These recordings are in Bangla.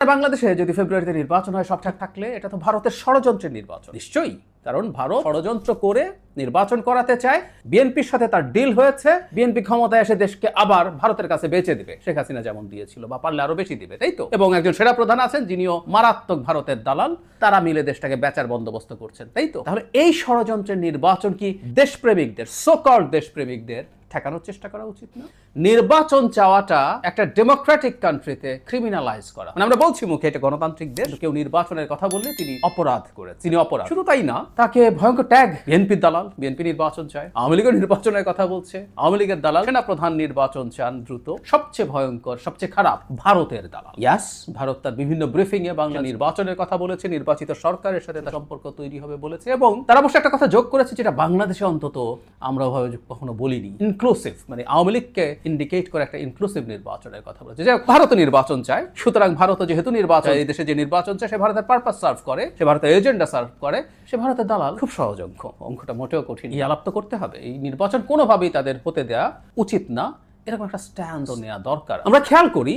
বাংলাদেশে যদি ফেব্রুয়ারিতে নির্বাচন হয় সব ঠিক থাকলে এটা তো ভারতের ষড়যন্ত্রের নির্বাচন নিশ্চয়ই, কারণ ভারত ষড়যন্ত্র করে নির্বাচন করাতে চায়। বিএনপির সাথে তার ডিল হয়েছে, বিএনপি ক্ষমতায় এসে দেশকে আবার ভারতের কাছে বেচে দিবে, শেখ হাসিনা যেমন দিয়েছিল, বা পারলে আরো বেশি দিবে, তাই তো। এবং একজন সেরা প্রধান আছেন যিনিও মারাত্মক ভারতের দালাল, তারা মিলে দেশটাকে বেচার বন্দোবস্ত করছেন, তাই তো। তাহলে এই ষড়যন্ত্রের নির্বাচন কি দেশপ্রেমিকদের, সোকল্ড দেশপ্রেমিকদের ঠেকানোর চেষ্টা করা উচিত না? নির্বাচন চাওয়াটা একটা ডেমোক্রেটিক কান্ট্রিতে ক্রিমিনালাইজ করা, মানে আমরা বলছি মুখে এটা গণতান্ত্রিক দেশ, কেউ নির্বাচনের কথা বললে তিনি অপরাধ করে, তিনি অপরাধ। শুধু তাই না, তাকে ভয়ঙ্কর ট্যাগ, বিএনপি দালাল, বিএনপি নির্বাচন চায়, আওয়ামী লীগের নির্বাচনের কথা বলছে, আওয়ামী লীগের দালাল, সেনা প্রধান নির্বাচন চান দ্রুত, সবচেয়ে ভয়ঙ্কর, সবচেয়ে খারাপ ভারতের দালাল। ইয়াস, ভারত তার বিভিন্ন ব্রিফিং এ বাংলা নির্বাচনের কথা বলেছে, নির্বাচিত সরকারের সাথে তার সম্পর্ক তৈরি হবে বলেছে, এবং তারা অবশ্য একটা কথা যোগ করেছে যেটা বাংলাদেশে অন্তত আমরা ওভাবে কখনো বলিনি, ইনক্লুসিভ, মানে আওয়ামী লীগকে ইন্ডিকেট করে একটা ইনক্লুসিভ নির্বাচনের কথা বলেছে, যে ভারত নির্বাচন চায়, সুতরাং ভারত যেহেতু নির্বাচন, এই দেশে যে নির্বাচন চায় সে ভারতের পারপাস সার্ভ করে, সে ভারতের এজেন্ডা সার্ভ করে, সে ভারতের দালাল। খুব সহজ অঙ্ক, অঙ্কটা মোটেও কঠিন। এই আলাপ তো করতে হবে, এই নির্বাচন কোনোভাবেই তাদের হতে দেওয়া উচিত না, এরকম একটা স্ট্যান্ড নেওয়া দরকার। আমরা খেয়াল করি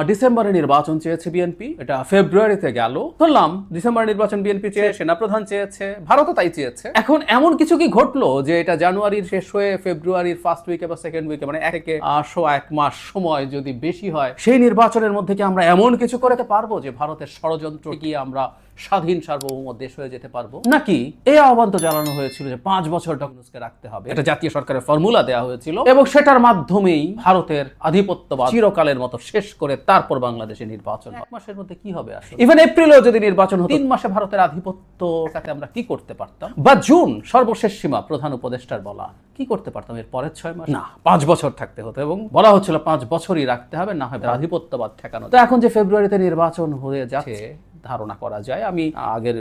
ডিসেম্বরে নির্বাচন চেয়েছে বিএনপি, এটা ফেব্রুয়ারিতে গেল, ধরলাম ডিসেম্বরে নির্বাচন বিএনপি চেয়ে, সেনাপ্রধান চেয়েছে, ভারতও তাই চেয়েছে। এখন এমন কিছু কি ঘটলো যে এটা জানুয়ারির শেষ হয়ে ফেব্রুয়ারির ফার্স্ট উইকে বা সেকেন্ড উইকে, মানে এক মাস সময় যদি বেশি হয়, সেই নির্বাচনের মধ্যে কি আমরা এমন কিছু করতে পারবো যে ভারতের ষড়যন্ত্র কি আমরা স্বাধীন সার্বভৌম দেশ হয়ে যেতে পারবো? নাকি এই আহ্বান তো জানানো হয়েছিল যে 5 বছর ডক্টরকে রাখতে হবে, এটা জাতীয় সরকারের ফর্মুলা দেওয়া হয়েছিল, এবং সেটার মাধ্যমেই ভারতের আধিপত্যবাদ চিরকালের মতো শেষ করে তারপর বাংলাদেশে নির্বাচন। 1 মাসের মধ্যে কি হবে আসলে? ইভেন এপ্রিলেও যদি নির্বাচন হতো, 3 মাসে ভারতের আধিপত্যটাকে আমরা কি করতে পারতাম? বা জুন সর্বশেষ সীমা প্রধান উপদেষ্টার বলা, কি করতে পারতাম এর পরের 6 মাস? না, 5 বছর থাকতে হতো, এবং বলা হচ্ছিল 5 বছরই রাখতে হবে, না হয় আধিপত্যবাদ ঠেকানো। তো এখন যে ফেব্রুয়ারিতে নির্বাচন হয়ে যাচ্ছে ধারণা করা যায়, আমি আগের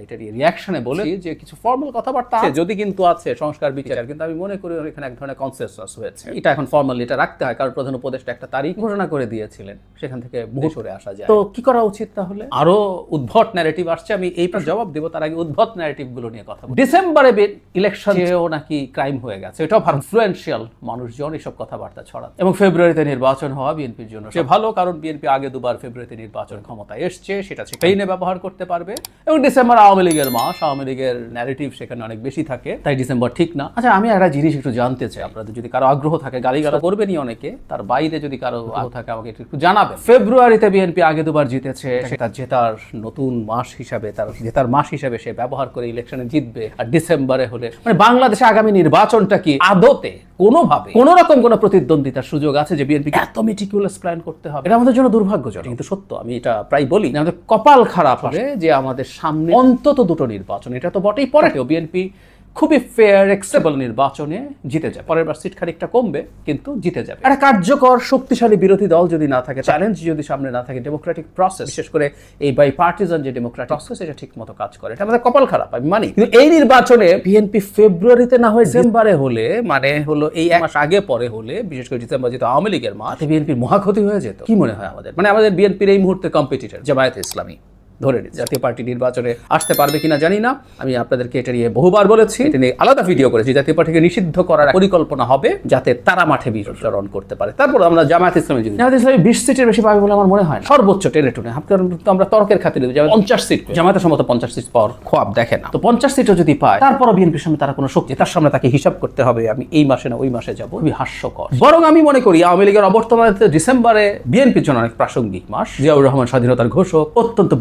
এটার রিয়াকশনে বলেছি যে কিছু ফর্মাল কথাবার্তা আছে, যদি কিন্তু আছে সংস্কার বিচার, কিন্তু আমি মনে করি এখানে এক ধরনের কনসেনসাস হয়েছে, এটা এখন ফর্মালি এটা রাখতে হয়, কারণ প্রধান উপদেষ্টা একটা তারিখ ঘোষণা করে দিয়েছিলেন, সেখান থেকে বহু সরে আসা যায়। তো কি করা উচিত তাহলে? আরো উদ্ভট ন্যারেটিভ আসছে, আমি এইটার জবাব দেবো, তার আগে উদ্ভট ন্যারেটিভ গুলো নিয়ে কথা বলি। ডিসেম্বরে ইলেকশনেও নাকি ক্রাইম হয়ে গেছে, এটাও ইনফ্লুয়েন্সিয়াল মানুষজন এইসব কথাবার্তা ছড়াচ্ছে, এবং ফেব্রুয়ারিতে নির্বাচন হওয়া বিএনপির জন্য সে ভালো, কারণ বিএনপি আগে দুবার ফেব্রুয়ারিতে নির্বাচন ক্ষমতায় এসছে, সেটা ট্রেনে ব্যবহার করতে পারবে, এবং ডিসেম্বর আওয়ামী লীগের মাস, আওয়ামী লীগের ন্যারেটিভ সেখানে অনেক বেশি থাকে, তাই ডিসেম্বর ঠিক না। আচ্ছা, আমি একটা জিনিস একটু জানতে চাই, আপনাদের যদি কারো আগ্রহ থাকে, গালিগালা করবেনই অনেকে, তার বাইরে যদি কারো আগ্রহ থাকে আমাকে একটু জানাবেন। ফেব্রুয়ারিতে বিএনপি আগে দুবার জিতেছে, সেটা জেতার নতুন মাস হিসাবে, তার জেতার মাস হিসাবে সে ব্যবহার করে ইলেকশনে জিতবে, আর ডিসেম্বরে হলে মানে বাংলাদেশে আগামী নির্বাচনটা কি আদতে কোনোভাবে কোন রকম কোন প্রতিদ্বন্দ্বিতার সুযোগ আছে যে বিএনপি এত মেটিকুলাস প্ল্যান করতে হবে? এটা আমাদের জন্য দুর্ভাগ্যজনক, কিন্তু সত্য। আমি এটা প্রায় বলি, আমাদের কপাল খারাপ হবে যে আমাদের সামনে অন্তত 2টো নির্বাচন, এটা তো বটেই, পরেও বিএনপি খুবই ফেয়ার অ্যাকসেপ্টেবল নির্বাচনে জিতে যায়, পরের বার সিট খানিকটা কমবে কিন্তু জিতে যাবে। একটা কার্যকর শক্তিশালী বিরোধী দল যদি না থাকে, চ্যালেঞ্জ যদি সামনে না থাকে, ডেমোক্রেটিক প্রসেস, বিশেষ করে এই বাই পার্টিজান যে ডেমোক্রেটিক প্রসেস, এটা ঠিক মতো কাজ করে, এটা আমাদের কপাল খারাপ, আমি মানি। কিন্তু এই নির্বাচনে বিএনপি ফেব্রুয়ারিতে না হয়ে ডিসেম্বরে হলে, মানে হলো এই 1 মাস আগে পরে হলে, বিশেষ করে ডিসেম্বর যেহেতু আওয়ামী লীগের মাস, বিএনপির মহাক্ষতি হয়ে যেত। কি মনে হয় আমাদের? মানে আমাদের বিএনপির এই মুহূর্তে কম্পিটিটর জামায়াতে ইসলামী, ধরে নিই জাতীয় পার্টি নির্বাচনে আসতে পারবে কিনা জানি না, আমি আপনাদেরকে এটা নিয়ে বহুবার বলেছি, এটা নিয়ে আলাদা ভিডিও করেছি, জাতীয় পার্টিকে নিষিদ্ধ করার পরিকল্পনা হবে যাতে তারা মাঠে বিচরণ করতে পারে। তারপর আমরা জামায়াত ইসলামী 20 সিটের বেশি পাবে বলে আমার মনে হয় না, সর্বোচ্চ টেনে টুনে, আমরা তর্কের খাতিরে 50 সিট, জামায়াতের সম্মত 50 সিট পাওয়ার খোয়াব দেখে না, তো 50 সিটও যদি পায়, তারপরও বিএনপির সামনে তারা কোনো শক্তি, তার সামনে তাকে হিসাব করতে হবে আমি এই মাসে না ওই মাসে যাবো, খুবই হাস্যকর। বরং আমি মনে করি আওয়ামী লীগের অবর্তমানে ডিসেম্বরে বিএনপির জন্য অনেক প্রাসঙ্গিক মাস। জিয়াউর রহমান স্বাধীনতার ঘোষক, অত্যন্ত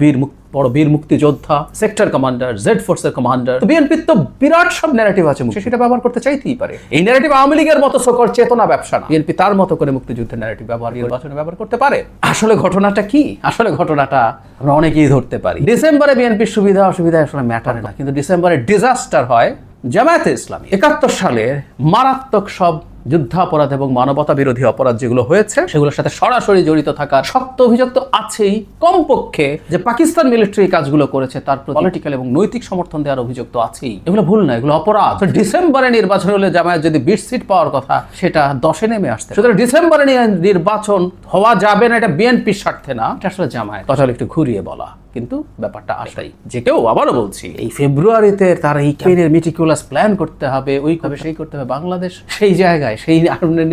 বড় বীর মুক্তিযোদ্ধা, সেক্টর কমান্ডার, জেড ফোর্সের কমান্ডার, বিএনপির তো বিরাট সব ন্যারেটিভ আছে, সেটা ব্যবহার করতে চাইতেই পারে। এই ন্যারেটিভ আওয়ামী লীগের মতো সকল চেতনা ব্যবসা না, বিএনপি তার মতো করে মুক্তিযুদ্ধের ন্যারেটিভ নির্বাচনে ব্যবহার করতে পারে। আসলে ঘটনাটা কি? আসলে ঘটনাটা আমরা অনেকেই ধরতে পারি, ডিসেম্বরে বিএনপির সুবিধা অসুবিধা আসলে ম্যাটারে না, কিন্তু ডিসেম্বরে ডিজাস্টার হয় জামায়াতে ইসলামী। 71 সালের মারাত্মক সব যুদ্ধাপরাধ এবং মানবতা বিরোধী অপরাধ যেগুলো হয়েছে, সেগুলোর সাথে সরাসরি জড়িত থাকার শক্ত অভিযোগ তো আছেই, কমপক্ষে যে পাকিস্তান মিলিটারি কাজগুলো করেছে তার পলিটিক্যাল এবং নৈতিক সমর্থন দেওয়ার অভিযোগ তো আছেই। এগুলো ভুল না, এগুলো অপরাধ। ডিসেম্বরে নির্বাচন হলে জামায়াত যদি 20 সিট পাওয়ার কথা, সেটা 10-এ নেমে আসতে, সুতরাং ডিসেম্বরে নির্বাচন হওয়া যাবে না, এটা বিএনপির স্বার্থে না, এটা আসলে জামায়াত। কথা একটু ঘুরিয়ে বলা, কিন্তু ব্যাপারটা আসলেই যে কেউ, আবারও বলছি, এই ফেব্রুয়ারিতে তার এই ক্যাম্পেইনের মেটিকুলাস প্ল্যান করতে হবে, ওই করবে সেই করতে হবে, বাংলাদেশ সেই জায়গায়, সেই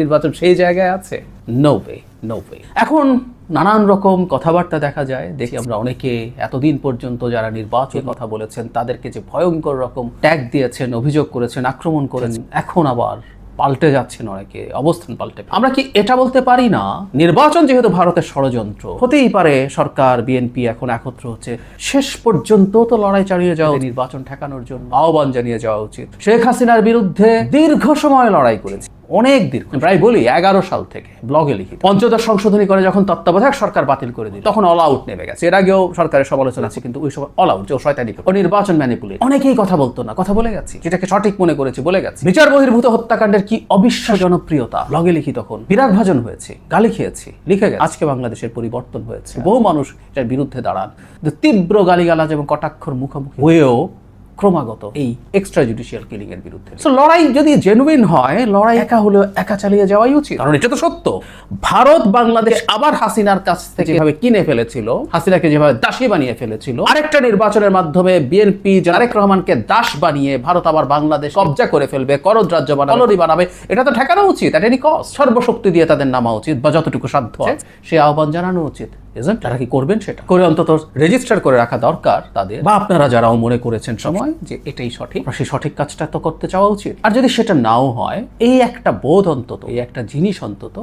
নির্বাচন সেই জায়গায় আছে? No way. No way. এখন নানান রকম কথাবার্তা দেখা যায়, দেখি আমরা অনেকে এতদিন পর্যন্ত যারা নির্বাচনের কথা বলেছেন তাদেরকে যে ভয়ঙ্কর রকম ট্যাগ দিয়েছেন, অভিযোগ করেছেন, আক্রমণ করেছেন, এখন আবার পাল্টে যাচ্ছেন অনেকে, অবস্থান পাল্টে। আমরা কি এটা বলতে পারি না নির্বাচন যেহেতু ভারতের ষড়যন্ত্র, হতেই পারে সরকার বিএনপি এখন একত্র হচ্ছে, শেষ পর্যন্ত তো লড়াই চালিয়ে যাওয়া, নির্বাচন ঠেকানোর জন্য আহ্বান জানিয়ে যাওয়া উচিত। শেখ হাসিনার বিরুদ্ধে দীর্ঘ সময় লড়াই করেছে, অনেক দীর্ঘ, প্রায় বলি 11 সাল থেকে ব্লগে লিখি। পঞ্চদশ সংশোধনী করে যখন তত্ত্বাবধায়ক সরকার বাতিল করে দিল তখন অল আউট নেমে গেছে। এর আগেও সরকারের সমালোচনা আছে, কিন্তু ওই সময় অল আউট, যে শয়তানি ও নির্বাচন ম্যানিপুলেট। অনেকেই কথা বলতো না, কথা বলে গেছি, যেটাকে সঠিক মনে করেছি বলে গেছি। বিচার বহির্ভূত হত্যাকাণ্ডের কি অবিশ্বাস জনপ্রিয়তা, ব্লগে লিখি তখন বিরাট ভাজন হয়েছে, গালি খেয়েছি, লিখে গেছে। আজকে বাংলাদেশের পরিবর্তন হয়েছে, বহু মানুষ এটার বিরুদ্ধে দাঁড়ান, তীব্র গালিগালাজ এবং কটাক্ষর মুখোমুখি হয়েও ক্রমাগত এই এক্সট্রা জুডিশিয়াল কিলিং এর বিরুদ্ধে। সো লড়াই যদি জেনুইন হয়, লড়াই একা হলেও একা চালিয়ে যাওয়াই উচিত, কারণ এটা তো সত্য। ভারত বাংলাদেশ আবার হাসিনার কাছ থেকে যেভাবে কিনে ফেলেছিল, হাসিনাকে যেভাবে দাসী বানিয়ে ফেলেছিল, আরেকটা নির্বাচনের মাধ্যমে বিএনপি তারেক রহমানকে দাস বানিয়ে ভারত আবার বাংলাদেশ কবজা করে ফেলবে, করদ রাজ্য বানাবে, এটা তো ঠেকানো উচিত। এট এনি কস্ট সর্বশক্তি দিয়ে তাদের নামা উচিত, বা যতটুকু সাধ্য আছে সে আহ্বান জানানো উচিত। তারা কি করবেন সেটা করে অন্তত রেজিস্টার করে রাখা দরকার তাদের, বা আপনারা যারাও মনে করেছেন সময় যে এটাই সঠিক, সেই সঠিক কাজটা তো করতে চাওয়া উচিত। আর যদি সেটা নাও হয়, এই একটা বোধ অন্তত, এই একটা জিনিস অন্তত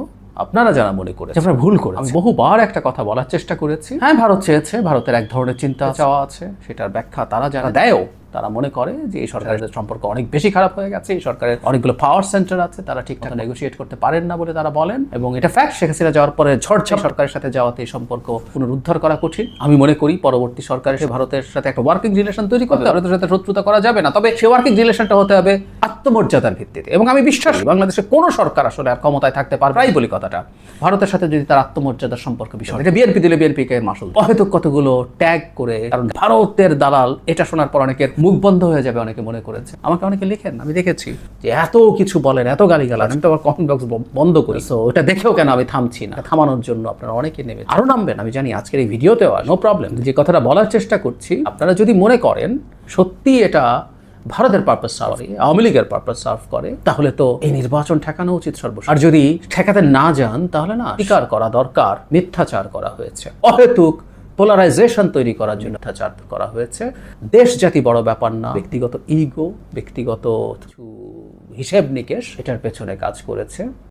আপনারা যারা মনে করেছেন আমরা ভুল করে, আমি বহুবার একটা কথা বলার চেষ্টা করেছি, হ্যাঁ ভারত চেয়েছে, ভারতের এক ধরনের চিন্তা চাওয়া আছে, সেটার ব্যাখ্যা তারা যারা দেয়ও, তারা মনে করে যে এই সরকারের সম্পর্ক অনেক বেশি খারাপ হয়ে গেছে, এই সরকারের অনেকগুলো পাওয়ার সেন্টার আছে, তারা ঠিকমতো নেগোশিয়েট করতে পারেন না বলে তারা বলেন, এবং এটা ফ্যাক্ট। শেখ হাসিনা যাওয়ার পরে ঝড়ঝাপ সরকারের সাথে যাওয়াতে এই সম্পর্ক পুনরুদ্ধার করা কঠিন। আমি মনে করি পরবর্তী সরকারের ভারতের সাথে একটা ওয়ার্কিং রিলেশন তৈরি করতে হবে, ভারতের সাথে শত্রুতা করা যাবে না, তবে সেই ওয়ার্কিং রিলেশনটা হতে হবে আত্মমর্যাদার ভিত্তিতে। এবং আমি বিশ্বাস করি বাংলাদেশে কোনো সরকার আসলে আর ক্ষমতায় থাকতে পারবে, প্রায় বলি কথাটা, ভারতের সাথে যদি তার আত্মমর্যাদার সম্পর্ক বিষয়, এটা বিএনপি দিলে বিএনপি কে মাসুল, হয়তো কতগুলো ট্যাগ করে, কারণ ভারতের দালাল, এটা শোনার পর অনেকের মুখ বন্ধ হয়ে যাবে, অনেকে মনে করেছে। আমাকে অনেকে লিখেন, আমি দেখেছি যে এত কিছু বলেন, এত গালিগালাজ, আমি তো আবার কমেন্ট বক্স বন্ধ করি। সো এটা দেখেও কেন আমি থামছি না, থামানোর জন্য আপনারা অনেকে নেমে আরো নামবেন, আমি জানি আজকের এই ভিডিওতেও নো প্রবলেম। যে কথাটা বলার চেষ্টা করছি, আপনারা যদি মনে করেন সত্যি এটা ভারতের পারপাস সার্ভ, আওয়ামী লীগের পারপাস সার্ভ করে, তাহলে তো এই নির্বাচন ঠেকানো উচিত সর্বশেষ। আর যদি ঠেকাতে না যান, তাহলে না স্বীকার করা দরকার মিথ্যাচার করা হয়েছে, অহেতুক পোলারাইজেশন তৈরি করার জন্য মিথ্যাচার করা হয়েছে। দেশ জাতি বড় ব্যাপার না, ব্যক্তিগত ইগো, ব্যক্তিগত কিছু হিসেব নিকেশ এটার পেছনে কাজ করেছে।